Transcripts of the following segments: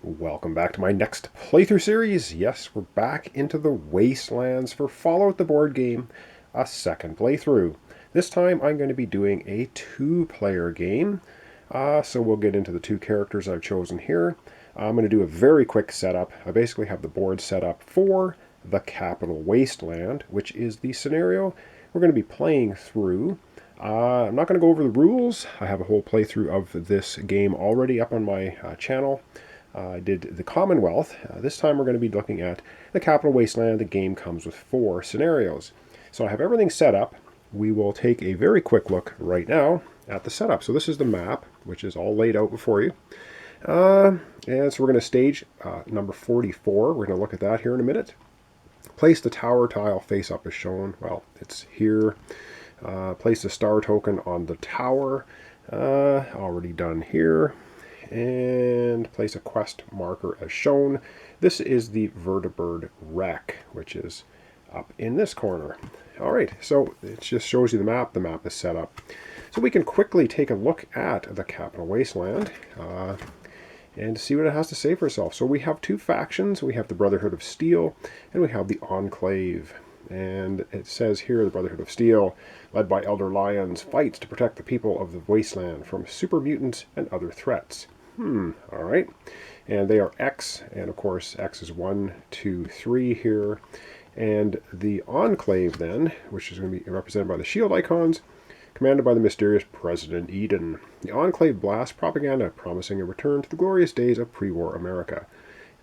Welcome back to my next playthrough series. Yes, we're back into the Wastelands for Fallout the board game, a second playthrough. This time I'm going to be doing a two-player game, so we'll get into the two characters I've chosen here. I'm going to do a very quick setup. I basically have the board set up for the capital Wasteland, which is the scenario we're going to be playing through. I'm not going to go over the rules. I have a whole playthrough of this game already up on my channel. I did the Commonwealth. This time we're going to be looking at the capital Wasteland. The game comes with 4 scenarios. So I have everything set up. We will take a very quick look right now at the setup. So this is the map, which is all laid out before you. And so we're going to stage number 44. We're going to look at that here in a minute. Place the tower tile face up as shown. Well, it's here. Place the star token on the tower. Already done here. And place a quest marker as shown. This is the vertibird wreck, which is up in this corner. All right, so it just shows you the map. The map is set up. So we can quickly take a look at the capital Wasteland and see what it has to say for itself. So we have 2 factions. We have the Brotherhood of Steel and we have the Enclave. And it says here, the Brotherhood of Steel, led by Elder Lions, fights to protect the people of the Wasteland from super mutants and other threats. All right. And they are X, and of course X is 1, 2, 3 here. And the Enclave then, which is going to be represented by the shield icons, commanded by the mysterious President Eden. The Enclave blasts propaganda promising a return to the glorious days of pre-war America.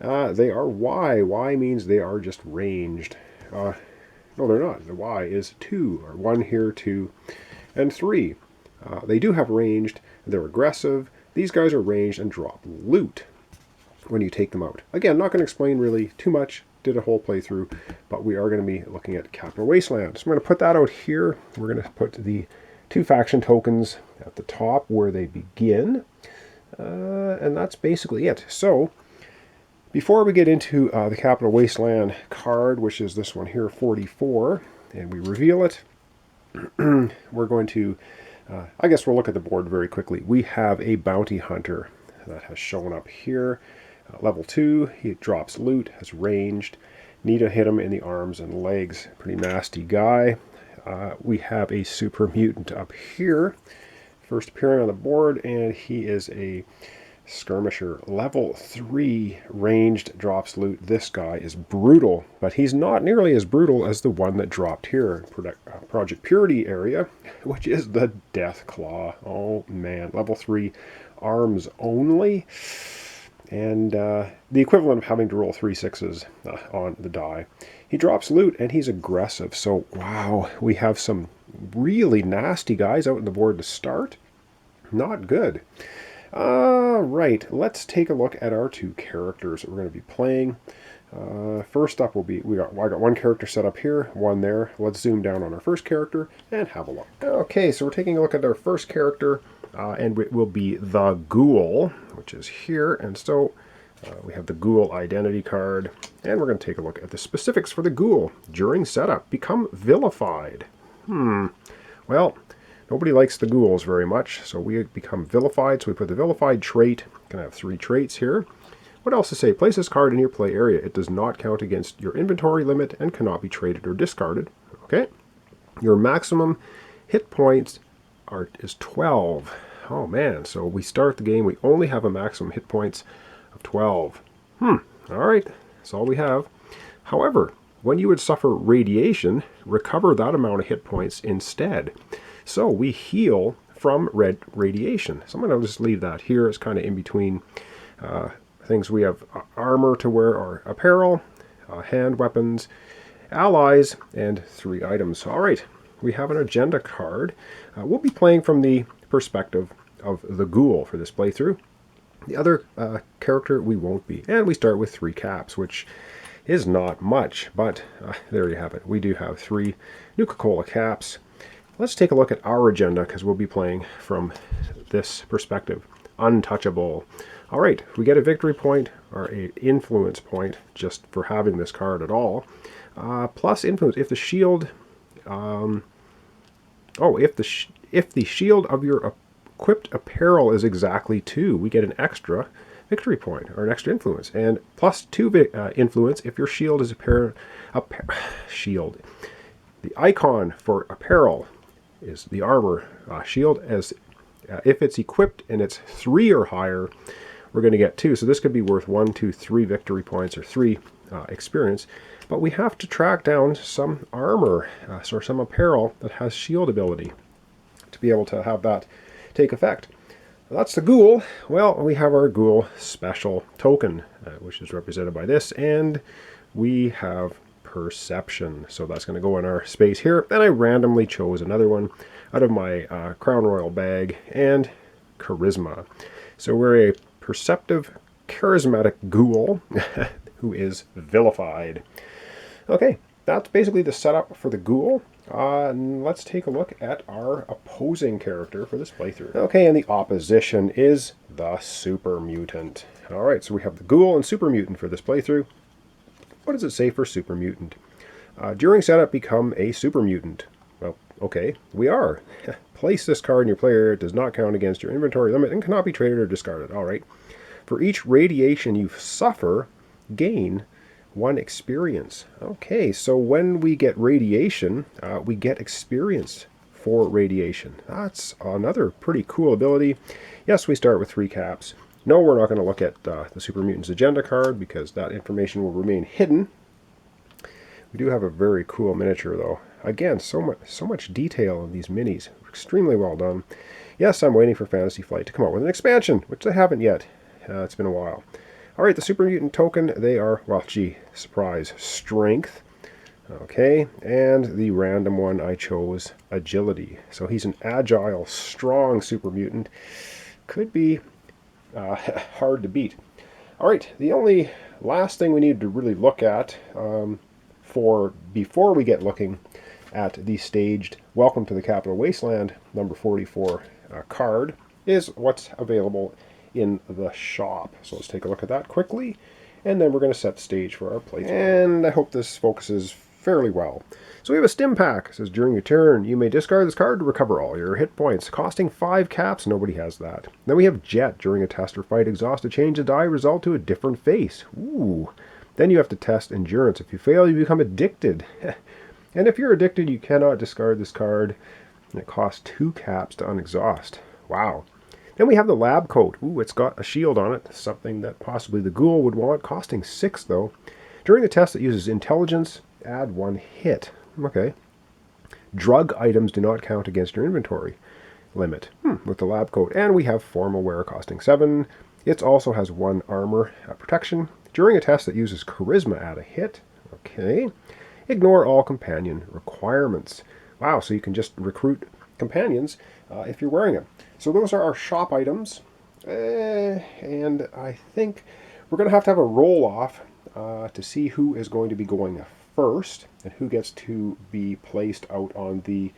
They are Y. Y means they are just ranged. No, they're not. The Y is 2, or 1 here, 2, and 3. They do have ranged. They're aggressive. These guys are ranged and drop loot when you take them out. Again, not going to explain really too much. Did a whole playthrough, but we are going to be looking at Capital Wasteland. So I'm going to put that out here. We're going to put the 2 faction tokens at the top where they begin. And that's basically it. So before we get into the Capital Wasteland card, which is this one here, 44, and we reveal it, we're going to, I guess we'll look at the board very quickly. We have a bounty hunter that has shown up here. Level 2, he drops loot, has ranged. Need to hit him in the arms and legs. Pretty nasty guy. We have a super mutant up here. First appearing on the board, and he is a skirmisher. Level 3, ranged, drops loot. This guy is brutal, but he's not nearly as brutal as the one that dropped here. Project Purity area, which is the Death Claw. Oh man, level 3, arms only. And the equivalent of having to roll 3 6s on the die. He drops loot and he's aggressive. So wow, we have some really nasty guys out on the board to start. Not good. Right, let's take a look at our 2 characters that we're going to be playing. First up will be, I got 1 character set up here, 1 there. Let's zoom down on our first character and have a look. Okay, so we're taking a look at our first character, and it will be the Ghoul, which is here. And so we have the Ghoul identity card, and we're going to take a look at the specifics for the Ghoul. During setup, become vilified. Well, nobody likes the ghouls very much, so we become vilified. So we put the vilified trait. Can have 3 traits here. What else to say? Place this card in your play area. It does not count against your inventory limit and cannot be traded or discarded. Okay. Your maximum hit points is 12. Oh man, so we start the game, we only have a maximum hit points of 12. Alright, that's all we have. However, when you would suffer radiation, recover that amount of hit points instead. So we heal from red radiation. So I'm going to just leave that here. It's kind of in between things. We have armor to wear or apparel, hand weapons, allies, and 3 items. All right, we have an agenda card. We'll be playing from the perspective of the Ghoul for this playthrough. The other character we won't be. And we start with 3 caps, which is not much, but there you have it. We do have 3 Nuka-Cola caps. Let's take a look at our agenda, because we'll be playing from this perspective. Untouchable. All right, we get a victory point or an influence point just for having this card at all. Plus influence if the shield. If the shield of your equipped apparel is exactly 2, we get an extra victory point, or an extra influence, and plus 2 influence if your shield is shield. The icon for apparel is the armor shield. As if it's equipped and it's 3 or higher, we're going to get 2. So this could be worth 1, 2, 3 victory points, or 3 experience. But we have to track down some armor, or some apparel that has shield ability to be able to have that take effect. That's the ghoul. Well, we have our ghoul special token, which is represented by this, and we have perception. So that's going to go in our space here. And I randomly chose another one out of my Crown Royal bag, and charisma. So we're a perceptive, charismatic ghoul who is vilified. Okay, that's basically the setup for the ghoul. Let's take a look at our opposing character for this playthrough. Okay, and the opposition is the super mutant. Alright, so we have the ghoul and super mutant for this playthrough. What does it say for super mutant? During setup, become a super mutant. Well, okay, we are. Place this card in your player. It does not count against your inventory limit and cannot be traded or discarded. Alright. For each radiation you suffer, gain 1 experience. Okay, so when we get radiation, we get experience for radiation. That's another pretty cool ability. Yes, we start with 3 caps. No, we're not going to look at the Super Mutant's agenda card because that information will remain hidden. We do have a very cool miniature, though. Again, so much detail in these minis. Extremely well done. Yes, I'm waiting for Fantasy Flight to come out with an expansion, which they haven't yet. It's been a while. Alright, the Super Mutant token, they are, well, gee, surprise, strength. Okay, and the random one I chose, agility. So he's an agile, strong Super Mutant. Could be hard to beat. Alright, the only last thing we need to really look at before we get looking at the staged Welcome to the Capital Wasteland number 44 card is what's available in the shop. So let's take a look at that quickly, and then we're going to set the stage for our playthrough. And I hope this focuses fairly well. So we have a stim pack. It says during your turn, you may discard this card to recover all your hit points, costing 5 caps. Nobody has that. Then we have jet. During a test or fight, exhaust to change the die result to a different face. Ooh. Then you have to test endurance. If you fail, you become addicted. And if you're addicted, you cannot discard this card. And it costs 2 caps to unexhaust. Wow. Then we have the lab coat. Ooh, it's got a shield on it, something that possibly the ghoul would want, costing 6 though. During the test, it uses intelligence, add 1 hit. Okay. Drug items do not count against your inventory limit with the lab coat. And we have formal wear costing 7. It also has 1 armor protection. During a test that uses charisma, add a hit. Okay. Ignore all companion requirements. Wow, so you can just recruit companions if you're wearing them. So those are our shop items, and I think we're going to have a roll-off to see who is going to be going first and who gets to be placed out on the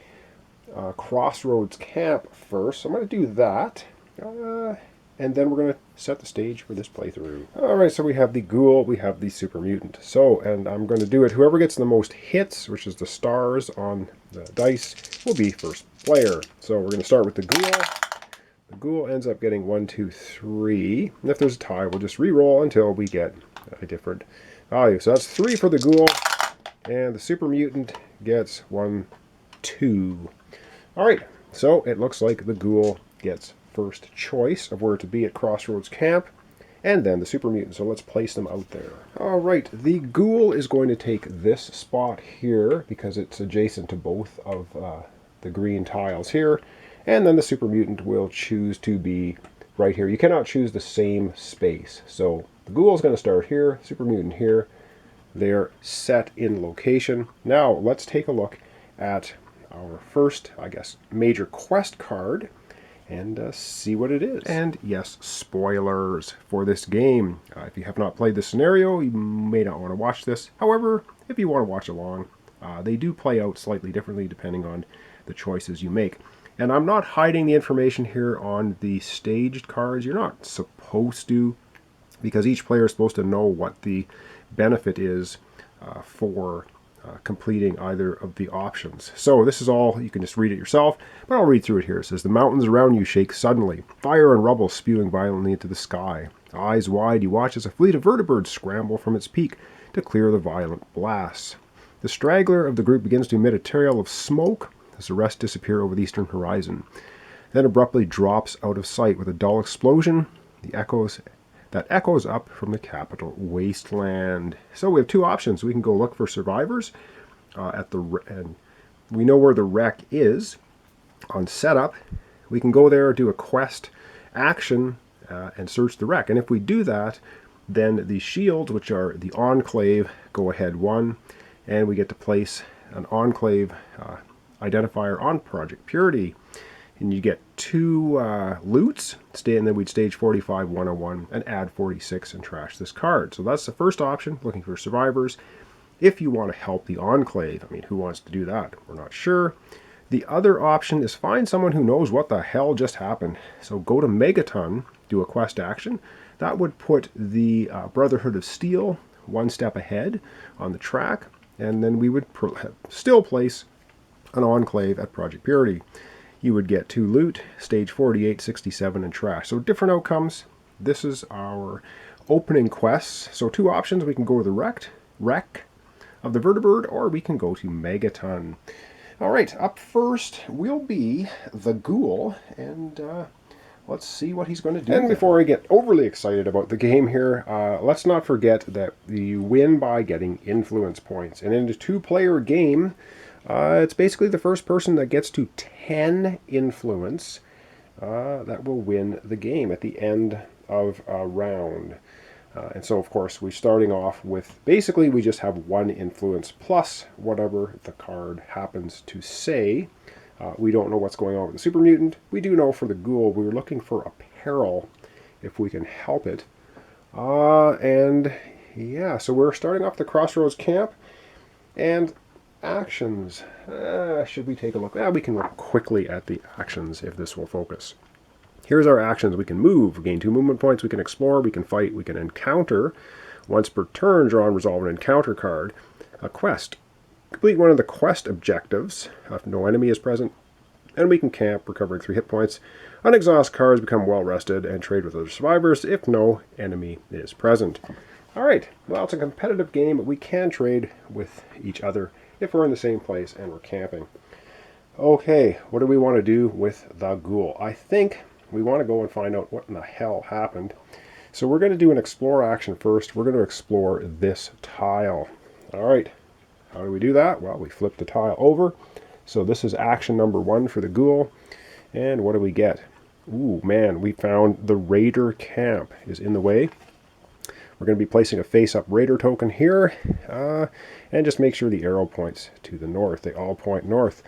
Crossroads camp first. So I'm going to do that, and then we're going to set the stage for this playthrough. Alright, so we have the ghoul, we have the super mutant. So, and I'm going to do it, whoever gets the most hits, which is the stars on the dice, will be first player. So we're going to start with the ghoul. The ghoul ends up getting 1, 2, 3. And if there's a tie, we'll just re-roll until we get a different value. So that's 3 for the ghoul. And the super mutant gets 1, 2. Alright, so it looks like the ghoul gets first choice of where to be at Crossroads Camp, and then the super mutant. So let's place them out there. Alright, the ghoul is going to take this spot here because it's adjacent to both of the green tiles here, and then the super mutant will choose to be right here. You cannot choose the same space. So the ghoul is going to start here, super mutant here. They're set in location. Now let's take a look at our first, I guess, major quest card and see what it is. And yes, spoilers for this game. If you have not played this scenario, you may not want to watch this. However, if you want to watch along, they do play out slightly differently depending on the choices you make. And I'm not hiding the information here on the staged cards. You're not supposed to, because each player is supposed to know what the benefit is for completing either of the options. So this is all, you can just read it yourself, but I'll read through it here. It says, the mountains around you shake suddenly, fire and rubble spewing violently into the sky. Eyes wide, you watch as a fleet of vertibirds scramble from its peak to clear the violent blasts. The straggler of the group begins to emit a trail of smoke as the rest disappear over the eastern horizon. Then abruptly drops out of sight with a dull explosion that echoes up from the capital Wasteland. So we have two options. We can go look for survivors and we know where the wreck is on setup. We can go there, do a quest action, and search the wreck. And if we do that, then the shields, which are the Enclave, go ahead one, and we get to place an Enclave identifier on Project Purity. And you get two loots, and then we'd stage 45 101 and add 46 and trash this card. So that's the first option, looking for survivors. If you want to help the Enclave, I mean, who wants to do that? We're not sure. The other option is find someone who knows what the hell just happened. So go to Megaton, do a quest action. That would put the Brotherhood of Steel one step ahead on the track, and then we would still place an Enclave at Project Purity. You would get two loot, stage 48, 67, and trash. So different outcomes. This is our opening quests. So two options. We can go to the wreck of the vertibird, or we can go to Megaton. All right, up first will be the Ghoul, and let's see what he's going to do. And before I get overly excited about the game here, let's not forget that you win by getting influence points. And in a two-player game, it's basically the first person that gets to 10 influence that will win the game at the end of a round. And so, of course, we're starting off with, basically, we just have one influence plus whatever the card happens to say. We don't know what's going on with the super mutant. We do know for the Ghoul, we were looking for a peril, if we can help it. And yeah, so we're starting off the Crossroads Camp. And actions. Should we take a look? We can look quickly at the actions if this will focus. Here's our actions. We can move, gain 2 movement points, we can explore, we can fight, we can encounter. Once per turn, draw and resolve an encounter card. A quest. Complete one of the quest objectives if no enemy is present. And we can camp, recovering 3 hit points. Unexhaust cards, become well rested, and trade with other survivors if no enemy is present. Alright, well, it's a competitive game, but we can trade with each other if we're in the same place and we're camping. Okay, what do we want to do with the Ghoul? I think we want to go and find out what in the hell happened. So we're going to do an explore action first. We're going to explore this tile. Alright, how do we do that? Well, we flip the tile over. So this is action number 1 for the Ghoul. And what do we get? Ooh, man, we found the Raider camp is in the way. We're going to be placing a face-up Raider token here. And just make sure the arrow points to the north. They all point north.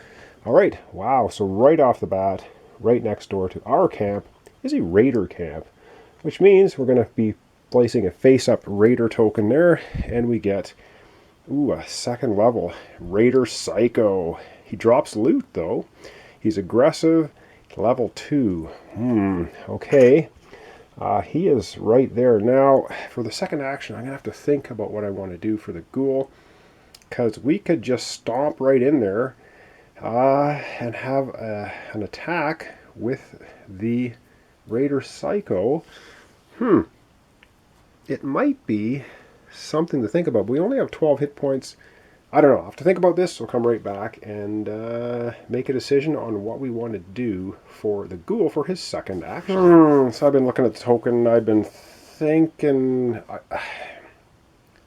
Alright, wow, so right off the bat, right next door to our camp is a Raider camp, which means we're going to be placing a face-up Raider token there, and we get, ooh, a second level Raider Psycho. He drops loot, though. He's aggressive, level 2. Okay. He is right there. Now, for the second action, I'm going to have to think about what I want to do for the Ghoul, because we could just stomp right in there and have an attack with the Raider Psycho. It might be something to think about. We only have 12 hit points. I don't know. I'll have to think about this. We'll come right back and make a decision on what we want to do for the Ghoul for his second action. So I've been looking at the token. I've been thinking...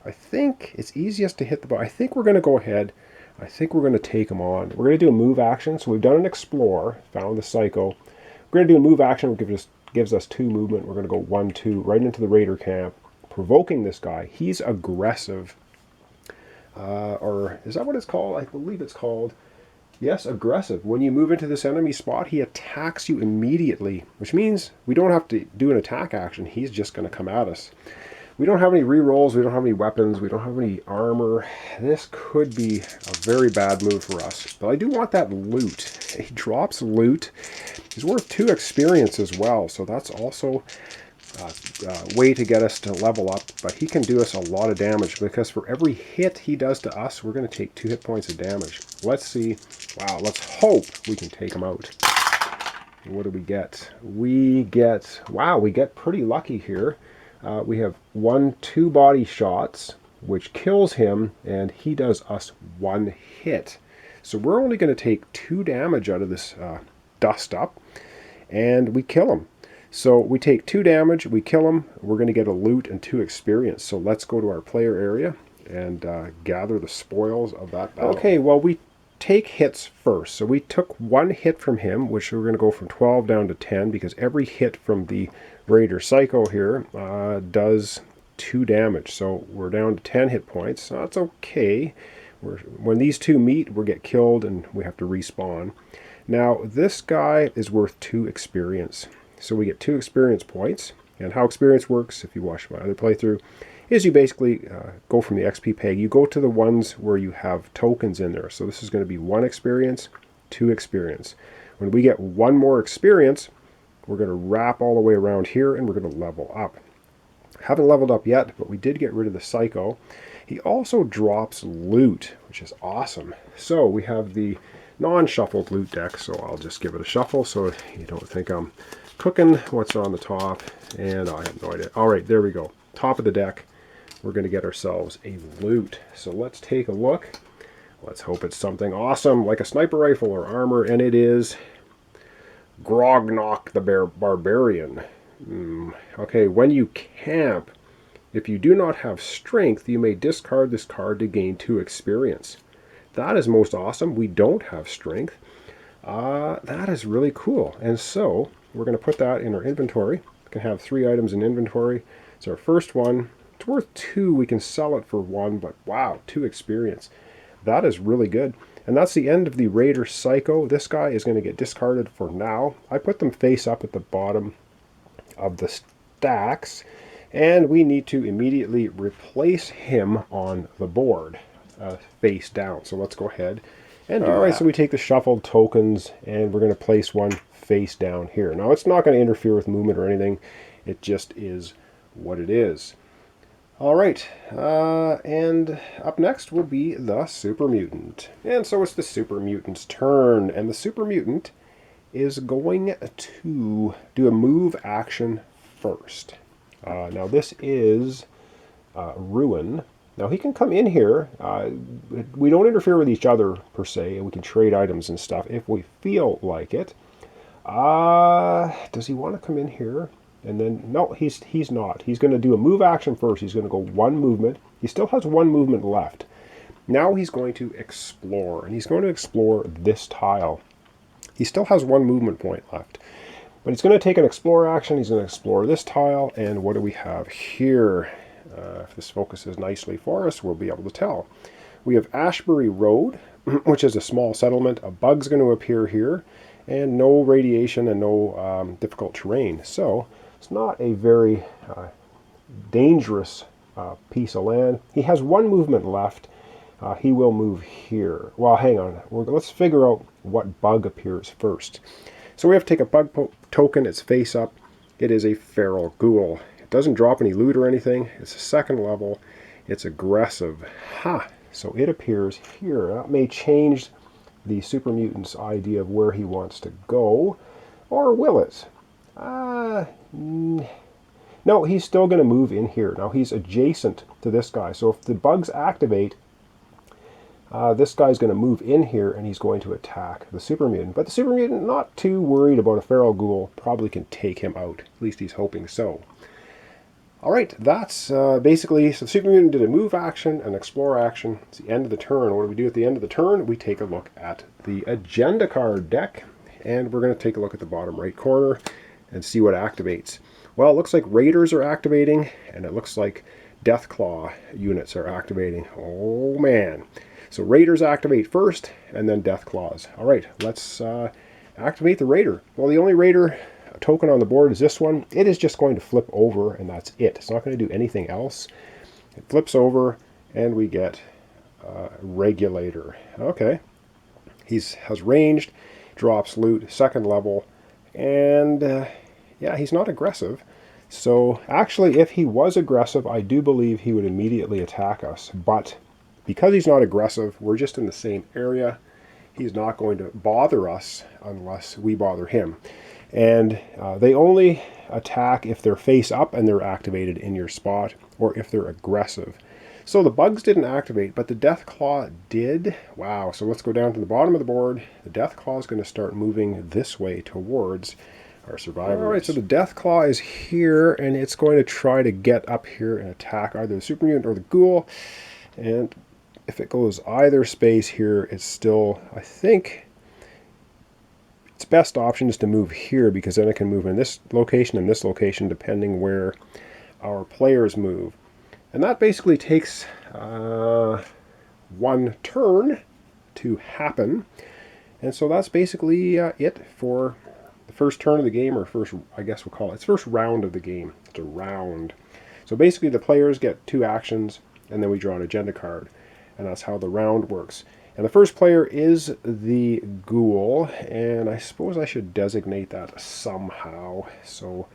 I think it's easiest to hit the button. I think we're going to go ahead. I think we're going to take him on. We're going to do a move action. So we've done an explore, found the Psycho. We're going to do a move action, which gives us 2 movement. We're going to go 1, 2, right into the Raider camp, provoking this guy. He's aggressive. Or is that what it's called? I believe it's called. Yes, aggressive. When you move into this enemy spot, he attacks you immediately, which means we don't have to do an attack action. He's just going to come at us. We don't have any rerolls. We don't have any weapons. We don't have any armor. This could be a very bad move for us. But I do want that loot. He drops loot. He's worth 2 experience as well. So that's also way to get us to level up, but he can do us a lot of damage because for every hit he does to us, we're going to take 2 hit points of damage. Let's see. Wow, let's hope we can take him out. What do we get? We get, wow, we get pretty lucky here. We have 2 body shots, which kills him, and he does us 1 hit. So we're only going to take 2 damage out of this dust up, and we kill him. So we take 2 damage, we kill him, we're going to get a loot and 2 experience. So let's go to our player area and gather the spoils of that battle. Okay, well, we take hits first. So we took 1 hit from him, which we're going to go from 12 down to 10, because every hit from the Raider Psycho here does 2 damage. So we're down to 10 hit points. So that's okay. When these 2 meet, we get killed and we have to respawn. Now, this guy is worth 2 experience. So we get 2 experience points. And how experience works, if you watch my other playthrough, is you basically go from the XP peg. You go to the ones where you have tokens in there. So this is going to be 1 experience, 2 experience. When we get 1 more experience, we're going to wrap all the way around here and we're going to level up. Haven't leveled up yet, but we did get rid of the Psycho. He also drops loot, which is awesome. So we have the non-shuffled loot deck, so I'll just give it a shuffle so you don't think I'm cooking what's on the top, and I have no idea. All right, there we go. Top of the deck, we're going to get ourselves a loot. So let's take a look. Let's hope it's something awesome, like a sniper rifle or armor, and it is Grognok the Barbarian. Okay, when you camp, if you do not have strength, you may discard this card to gain 2 experience. That is most awesome. We don't have strength. That is really cool. And so we're going to put that in our inventory. We can have 3 items in inventory. It's our first one. It's worth 2. We can sell it for 1, but wow, 2 experience. That is really good. And that's the end of the Raider Psycho. This guy is going to get discarded for now. I put them face up at the bottom of the stacks, and we need to immediately replace him on the board, face down. So let's go ahead and do that. All right, so we take the shuffled tokens, and we're going to place one face down here. Now, it's not going to interfere with movement or anything. It just is what it is. All right, and up next will be the Super Mutant. And so it's the Super Mutant's turn, and the Super Mutant is going to do a move action first. Now this is Ruin. Now he can come in here. We don't interfere with each other per se, and we can trade items and stuff if we feel like it. Does he want to come in here? And then, no, he's not. He's going to do a move action first. He's going to go 1 movement. He still has 1 movement left. Now he's going to explore, and he's going to explore this tile. He still has 1 movement point left. But he's going to take an explore action. He's going to explore this tile. And what do we have here? If this focuses nicely for us, we'll be able to tell. We have Ashbury Road, which is a small settlement. A bug's going to appear here. And no radiation and no difficult terrain. So it's not a very dangerous piece of land. He has 1 movement left. He will move here. Well, hang on. Let's figure out what bug appears first. So we have to take a bug token. It's face up. It is a feral ghoul. It doesn't drop any loot or anything. It's a 2nd level. It's aggressive. Ha! So it appears here. That may change the Super Mutant's idea of where he wants to go. Or will it? No, he's still going to move in here. Now he's adjacent to this guy. So if the bugs activate, this guy's going to move in here and he's going to attack the Super Mutant. But the Super Mutant, not too worried about a feral ghoul, probably can take him out. At least he's hoping so. Alright, that's basically, so the Super Mutant did a move action, an explore action. It's the end of the turn. What do we do at the end of the turn? We take a look at the agenda card deck, and we're going to take a look at the bottom right corner and see what activates. Well, it looks like Raiders are activating, and it looks like Deathclaw units are activating. Oh man. So Raiders activate first, and then Deathclaws. Alright, let's activate the Raider. Well, the only Raider token on the board is this one. It is just going to flip over, and that's it. It's not going to do anything else. It flips over, and we get Regulator. Okay. He has ranged, drops loot, 2nd level, and yeah, he's not aggressive. So actually, if he was aggressive, I do believe he would immediately attack us. But because he's not aggressive, we're just in the same area. He's not going to bother us unless we bother him. And they only attack if they're face up and they're activated in your spot, or if they're aggressive. So the bugs didn't activate, but the Death Claw did. Wow, so let's go down to the bottom of the board. The Death Claw is going to start moving this way towards our survivors. All right, so the Death Claw is here, and it's going to try to get up here and attack either the Super Mutant or the Ghoul. And if it goes either space here, it's still, I think, its best option is to move here, because then it can move in this location and this location, depending where our players move. And that basically takes one turn to happen. And so that's basically it for the first turn of the game, or first, I guess we'll call it, it's first round of the game. It's a round. So basically the players get 2 actions, and then we draw an agenda card. And that's how the round works. And the first player is the Ghoul, and I suppose I should designate that somehow, so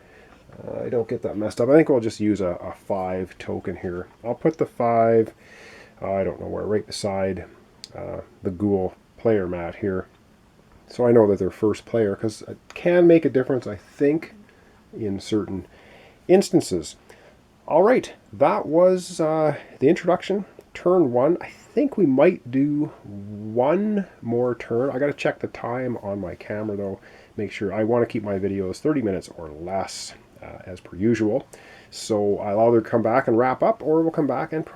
I don't get that messed up. I think we'll just use a 5 token here. I'll put the 5, I don't know where, right beside the Ghoul player mat here. So I know that they're first player, because it can make a difference, I think, in certain instances. All right, that was the introduction. Turn 1. I think we might do one more turn. I got to check the time on my camera, though. Make sure. I want to keep my videos 30 minutes or less, as per usual. So I'll either come back and wrap up, or we'll come back and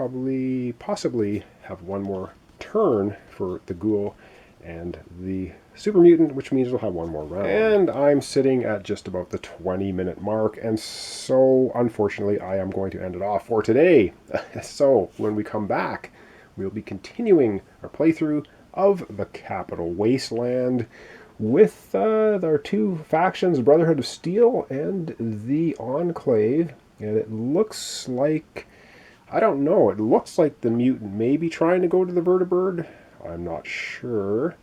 possibly have one more turn for the Ghoul and the Super Mutant, which means we'll have one more round. And I'm sitting at just about the 20-minute mark, and so unfortunately I am going to end it off for today. So when we come back, we'll be continuing our playthrough of the Capital Wasteland with our 2 factions, Brotherhood of Steel and the Enclave. And it looks like, I don't know, it looks like the Mutant may be trying to go to the Vertibird. I'm not sure.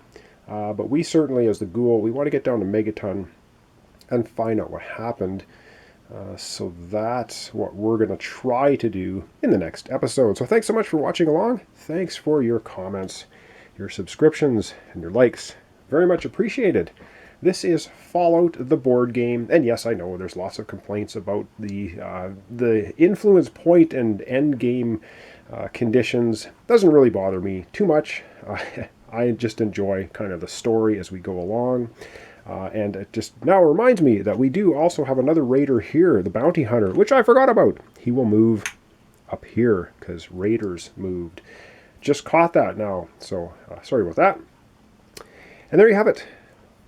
But we certainly, as the Ghoul, we want to get down to Megaton and find out what happened. So that's what we're going to try to do in the next episode. So thanks so much for watching along. Thanks for your comments, your subscriptions, and your likes. Very much appreciated. This is Fallout, the board game. And yes, I know there's lots of complaints about the influence point and end game conditions. Doesn't really bother me too much. I just enjoy kind of the story as we go along. And it just now reminds me that we do also have another raider here, the Bounty Hunter, which I forgot about. He will move up here because raiders moved. Just caught that now, so sorry about that. And there you have it.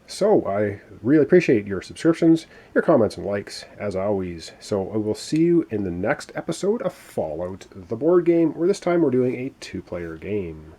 So I really appreciate your subscriptions, your comments and likes, as always. So I will see you in the next episode of Fallout, the board game, where this time we're doing a 2-player game.